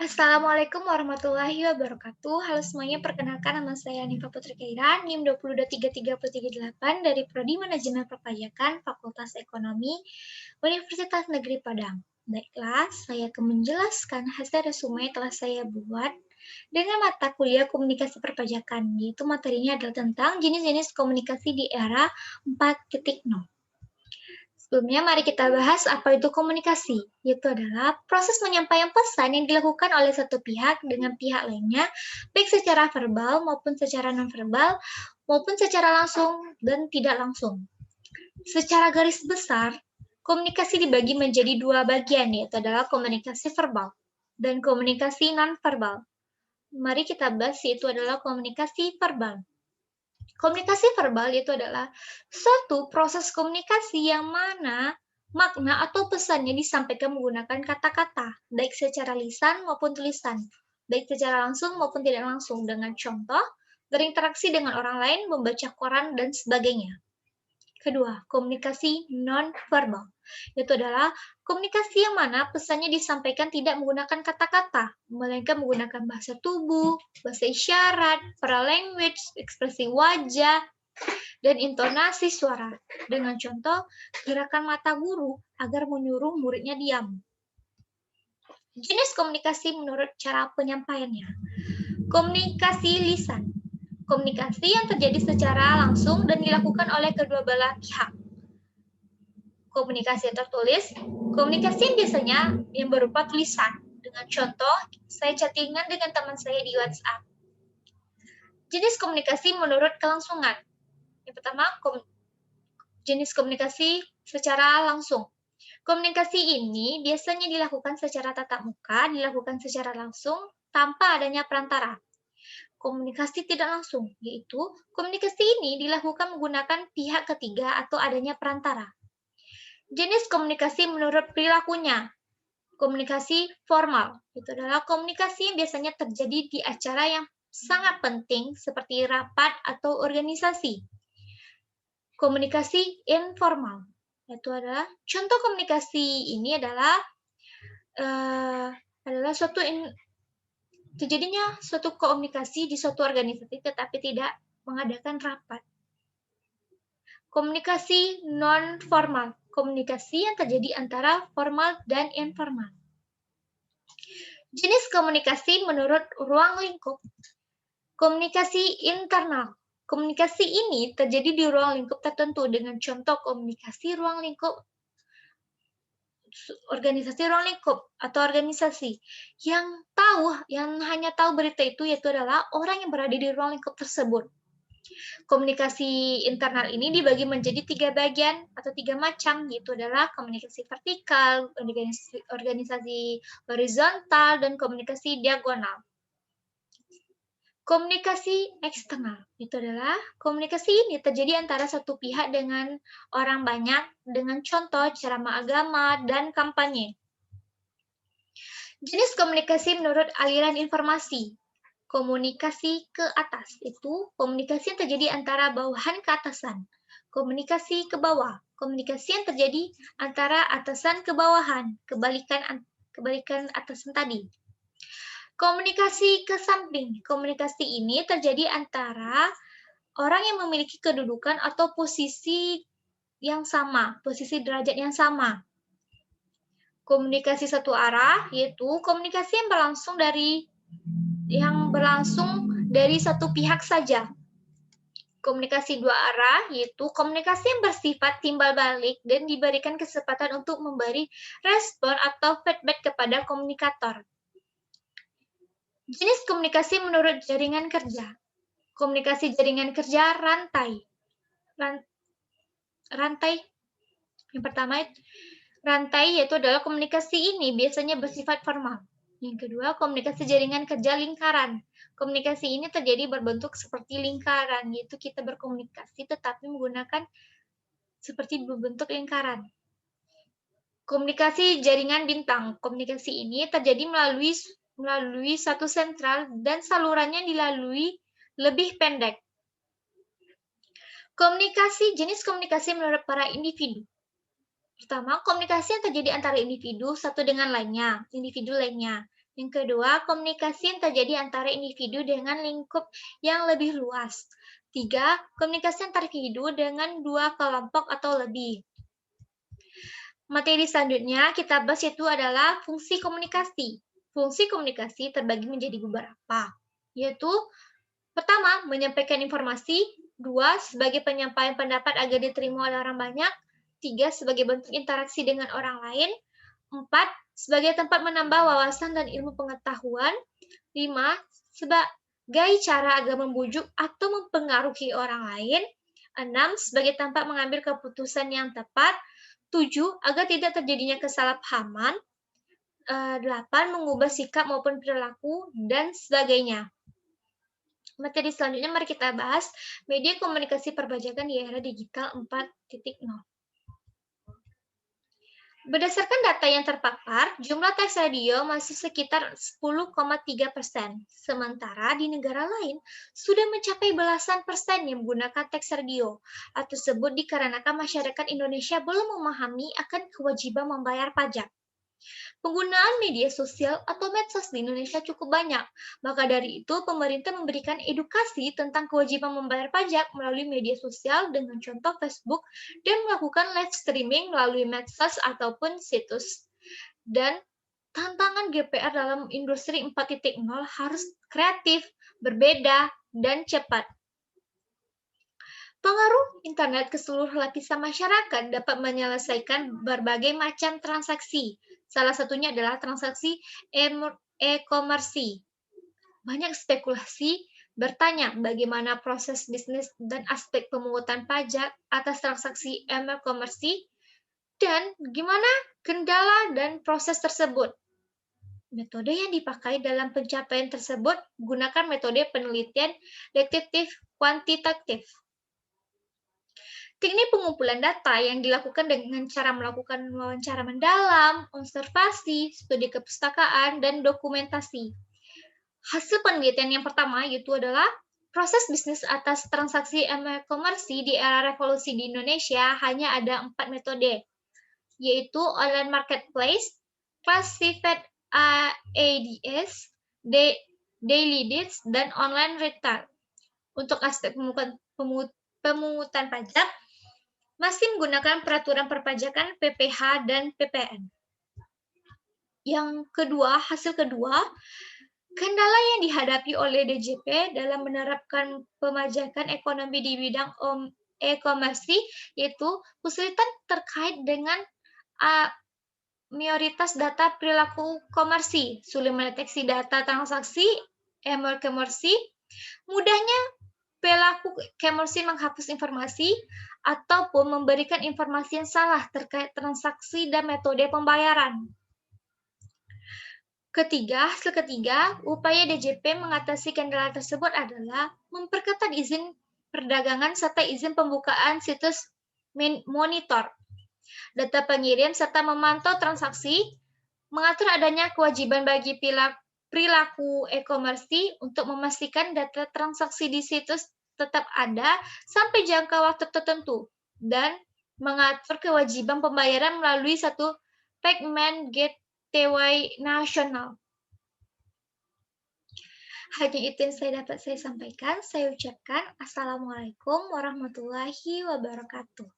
Assalamualaikum warahmatullahi wabarakatuh. Halo semuanya, perkenalkan nama saya Nifa Putri Kairan, NIM 223338 dari Prodi Manajemen Perpajakan Fakultas Ekonomi Universitas Negeri Padang. Baiklah, saya akan menjelaskan hasil resume yang telah saya buat dengan mata kuliah komunikasi perpajakan, yaitu materinya adalah tentang jenis-jenis komunikasi di era 4.0. Sebelumnya, mari kita bahas apa itu komunikasi. Itu adalah proses menyampaikan pesan yang dilakukan oleh satu pihak dengan pihak lainnya, baik secara verbal maupun secara nonverbal, maupun secara langsung dan tidak langsung. Secara garis besar, komunikasi dibagi menjadi dua bagian, yaitu adalah komunikasi verbal dan komunikasi nonverbal. Mari kita bahas, yaitu adalah komunikasi verbal. Komunikasi verbal itu adalah suatu proses komunikasi yang mana makna atau pesannya disampaikan menggunakan kata-kata, baik secara lisan maupun tulisan, baik secara langsung maupun tidak langsung, dengan contoh berinteraksi dengan orang lain, membaca koran, dan sebagainya. Kedua, komunikasi non-verbal. Itu adalah komunikasi yang mana pesannya disampaikan tidak menggunakan kata-kata, melainkan menggunakan bahasa tubuh, bahasa isyarat, paralanguage, ekspresi wajah, dan intonasi suara. Dengan contoh, gerakan mata guru agar menyuruh muridnya diam. Jenis komunikasi menurut cara penyampaiannya. Komunikasi lisan. Komunikasi yang terjadi secara langsung dan dilakukan oleh kedua belah pihak. Komunikasi tertulis, komunikasi yang biasanya yang berupa tulisan. Dengan contoh, saya chattingan dengan teman saya di WhatsApp. Jenis komunikasi menurut kelangsungan. Yang pertama, jenis komunikasi secara langsung. Komunikasi ini biasanya dilakukan secara tatap muka, dilakukan secara langsung, tanpa adanya perantara. Komunikasi tidak langsung, yaitu komunikasi ini dilakukan menggunakan pihak ketiga atau adanya perantara. Jenis komunikasi menurut perilakunya. Komunikasi formal, itu adalah komunikasi yang biasanya terjadi di acara yang sangat penting seperti rapat atau organisasi. Komunikasi informal, itu adalah contoh komunikasi ini adalah terjadinya suatu komunikasi di suatu organisasi tetapi tidak mengadakan rapat. Komunikasi non-formal, komunikasi yang terjadi antara formal dan informal. Jenis komunikasi menurut ruang lingkup. Komunikasi internal. Komunikasi ini terjadi di ruang lingkup tertentu dengan contoh komunikasi ruang lingkup organisasi ruang lingkup atau organisasi yang hanya tahu berita itu yaitu adalah orang yang berada di ruang lingkup tersebut. Komunikasi internal ini dibagi menjadi 3 bagian atau 3 macam, yaitu adalah komunikasi vertikal, organisasi horizontal, dan komunikasi diagonal. Komunikasi eksternal, itu adalah komunikasi ini terjadi antara satu pihak dengan orang banyak dengan contoh ceramah agama dan kampanye. Jenis komunikasi menurut aliran informasi. Komunikasi ke atas, itu komunikasi yang terjadi antara bawahan ke atasan. Komunikasi ke bawah, komunikasi yang terjadi antara atasan ke bawahan, kebalikan atasan tadi. Komunikasi ke samping, komunikasi ini terjadi antara orang yang memiliki kedudukan atau posisi yang sama, posisi derajat yang sama. Komunikasi satu arah, yaitu komunikasi yang berlangsung dari satu pihak saja. Komunikasi dua arah, yaitu komunikasi yang bersifat timbal balik dan diberikan kesempatan untuk memberi respon atau feedback kepada komunikator. Jenis komunikasi menurut jaringan kerja. Komunikasi jaringan kerja rantai. Rantai yang pertama, rantai yaitu adalah komunikasi ini biasanya bersifat formal. Yang kedua, komunikasi jaringan kerja lingkaran. Komunikasi ini terjadi berbentuk seperti lingkaran, yaitu kita berkomunikasi tetapi menggunakan seperti berbentuk lingkaran. Komunikasi jaringan bintang. Komunikasi ini terjadi melalui satu sentral dan salurannya dilalui lebih pendek. Jenis komunikasi menurut para individu. Pertama, komunikasi yang terjadi antara individu satu dengan individu lainnya. Yang kedua, komunikasi yang terjadi antara individu dengan lingkup yang lebih luas. Tiga, komunikasi antar individu dengan dua kelompok atau lebih. Materi selanjutnya kita bahas yaitu adalah fungsi komunikasi. Fungsi komunikasi terbagi menjadi beberapa, yaitu pertama, menyampaikan informasi, dua, sebagai penyampaian pendapat agar diterima oleh orang banyak, tiga, sebagai bentuk interaksi dengan orang lain, empat, sebagai tempat menambah wawasan dan ilmu pengetahuan, lima, sebagai cara agar membujuk atau mempengaruhi orang lain, enam, sebagai tempat mengambil keputusan yang tepat, tujuh, agar tidak terjadinya kesalahpahaman, delapan, mengubah sikap maupun perilaku, dan sebagainya. Materi selanjutnya mari kita bahas media komunikasi perpajakan di era digital 4.0. Berdasarkan data yang terpapar, jumlah teks radio masih sekitar 10,3%, sementara di negara lain sudah mencapai belasan persen yang menggunakan teks radio. Hal tersebut dikarenakan masyarakat Indonesia belum memahami akan kewajiban membayar pajak. Penggunaan media sosial atau medsos di Indonesia cukup banyak. Maka dari itu, pemerintah memberikan edukasi tentang kewajiban membayar pajak melalui media sosial dengan contoh Facebook dan melakukan live streaming melalui medsos ataupun situs. Dan tantangan GPR dalam industri 4.0 harus kreatif, berbeda, dan cepat. Pengaruh internet ke seluruh lapisan masyarakat dapat menyelesaikan berbagai macam transaksi. Salah satunya adalah transaksi e-commerce. Banyak spekulasi bertanya bagaimana proses bisnis dan aspek pemungutan pajak atas transaksi e-commerce dan gimana kendala dan proses tersebut. Metode yang dipakai dalam pencapaian tersebut gunakan metode penelitian deduktif kuantitatif. Teknik pengumpulan data yang dilakukan dengan cara melakukan wawancara mendalam, observasi, studi kepustakaan, dan dokumentasi. Hasil penelitian yang pertama yaitu adalah proses bisnis atas transaksi e-commerce di era revolusi di Indonesia hanya ada 4 metode, yaitu online marketplace, classified ads, daily deeds, dan online retail. Untuk aspek pemungutan pajak, masih menggunakan peraturan perpajakan PPh dan PPN. Yang kedua, hasil kedua, kendala yang dihadapi oleh DJP dalam menerapkan pemajakan ekonomi di bidang e-commerce yaitu kesulitan terkait dengan mayoritas data perilaku komersi, sulit mendeteksi data transaksi e-commerce, mudahnya pelaku komersi menghapus informasi ataupun memberikan informasi yang salah terkait transaksi dan metode pembayaran. Hasil ketiga, upaya DJP mengatasi kendala tersebut adalah memperketat izin perdagangan serta izin pembukaan situs monitor, data pengirim serta memantau transaksi, mengatur adanya kewajiban bagi perilaku e-commerce untuk memastikan data transaksi di situs tetap ada sampai jangka waktu tertentu, dan mengatur kewajiban pembayaran melalui satu payment gateway nasional. Hanya itu yang dapat saya sampaikan. Saya ucapkan Assalamualaikum warahmatullahi wabarakatuh.